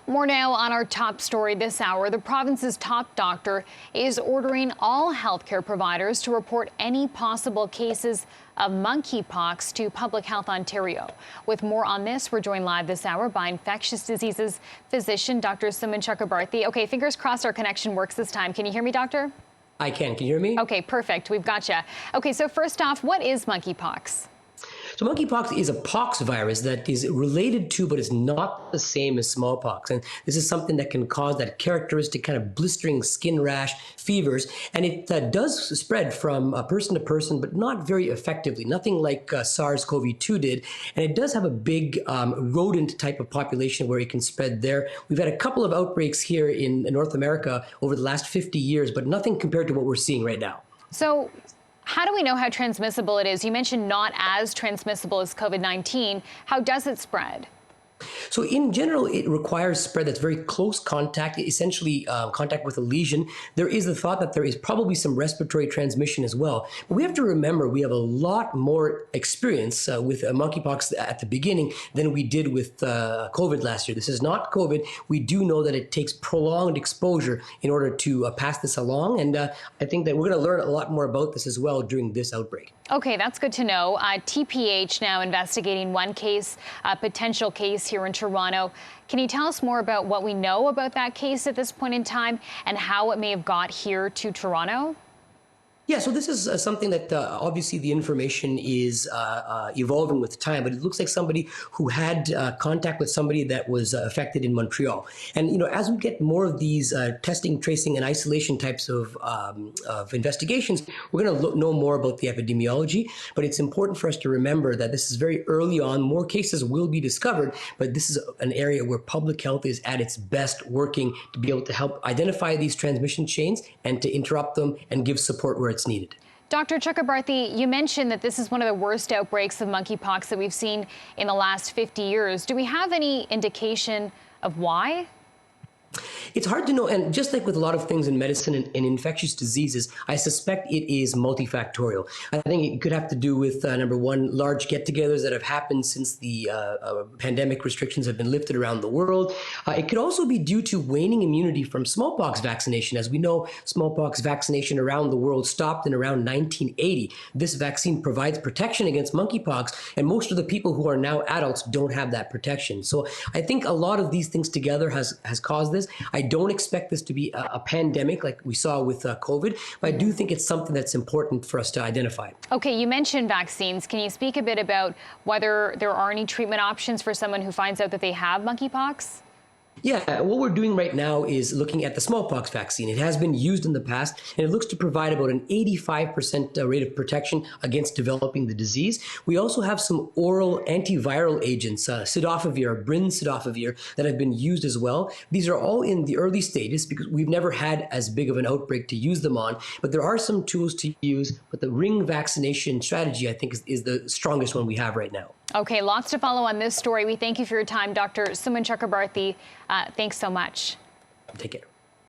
More now on our top story this hour. The province's top doctor is ordering all healthcare providers to report any possible cases of monkeypox to Public Health Ontario. With more on this, we're joined live this hour by infectious diseases physician Dr. Sumon Chakrabarti. Okay, fingers crossed our connection works this time. Can you hear me, doctor? I can. Can you hear me? Okay, perfect. We've got you. Okay, so first off, what is monkeypox? So monkeypox is a pox virus that is related to, but is not the same as smallpox. And this is something that can cause that characteristic kind of blistering skin rash, fevers, and it does spread from person to person, but not very effectively, nothing like SARS-CoV-2 did. And it does have a big rodent type of population where it can spread there. We've had a couple of outbreaks here in North America over the last 50 years, but nothing compared to what we're seeing right now. So how do we know how transmissible it is? You mentioned not as transmissible as COVID-19. How does it spread? So in general, it requires spread that's very close contact, essentially contact with a lesion. There is the thought that there is probably some respiratory transmission as well. But we have to remember we have a lot more experience with monkeypox at the beginning than we did with COVID last year. This is not COVID. We do know that it takes prolonged exposure in order to pass this along. And I think that we're going to learn a lot more about this as well during this outbreak. Okay, that's good to know. TPH now investigating one case, a potential case here in Toronto. Can you tell us more about what we know about that case at this point in time and how it may have got here to Toronto? Yeah, so this is something that obviously the information is evolving with time, but it looks like somebody who had contact with somebody that was affected in Montreal. And, you know, as we get more of these testing, tracing, and isolation types of investigations, we're going to know more about the epidemiology. But it's important for us to remember that this is very early on. More cases will be discovered, but this is an area where public health is at its best working to be able to help identify these transmission chains and to interrupt them and give support where it's needed. Dr. Chakrabarti, you mentioned that this is one of the worst outbreaks of monkeypox that we've seen in the last 50 years. Do we have any indication of why? It's hard to know, and just like with a lot of things in medicine and infectious diseases, I suspect it is multifactorial. I think it could have to do with, number one, large get-togethers that have happened since the pandemic restrictions have been lifted around the world. It could also be due to waning immunity from smallpox vaccination. As we know, smallpox vaccination around the world stopped in around 1980. This vaccine provides protection against monkeypox, and most of the people who are now adults don't have that protection. So I think a lot of these things together has caused this. I don't expect this to be a pandemic like we saw with COVID, but I do think it's something that's important for us to identify. Okay, you mentioned vaccines. Can you speak a bit about whether there are any treatment options for someone who finds out that they have monkeypox? Yeah, what we're doing right now is looking at the smallpox vaccine. It has been used in the past, and it looks to provide about an 85% rate of protection against developing the disease. We also have some oral antiviral agents, cidofovir, brincidofovir, that have been used as well. These are all in the early stages because we've never had as big of an outbreak to use them on, but there are some tools to use. But the ring vaccination strategy, I think, is the strongest one we have right now. Okay, lots to follow on this story. We thank you for your time, Dr. Sumon Chakrabarti. Thanks so much. Take care.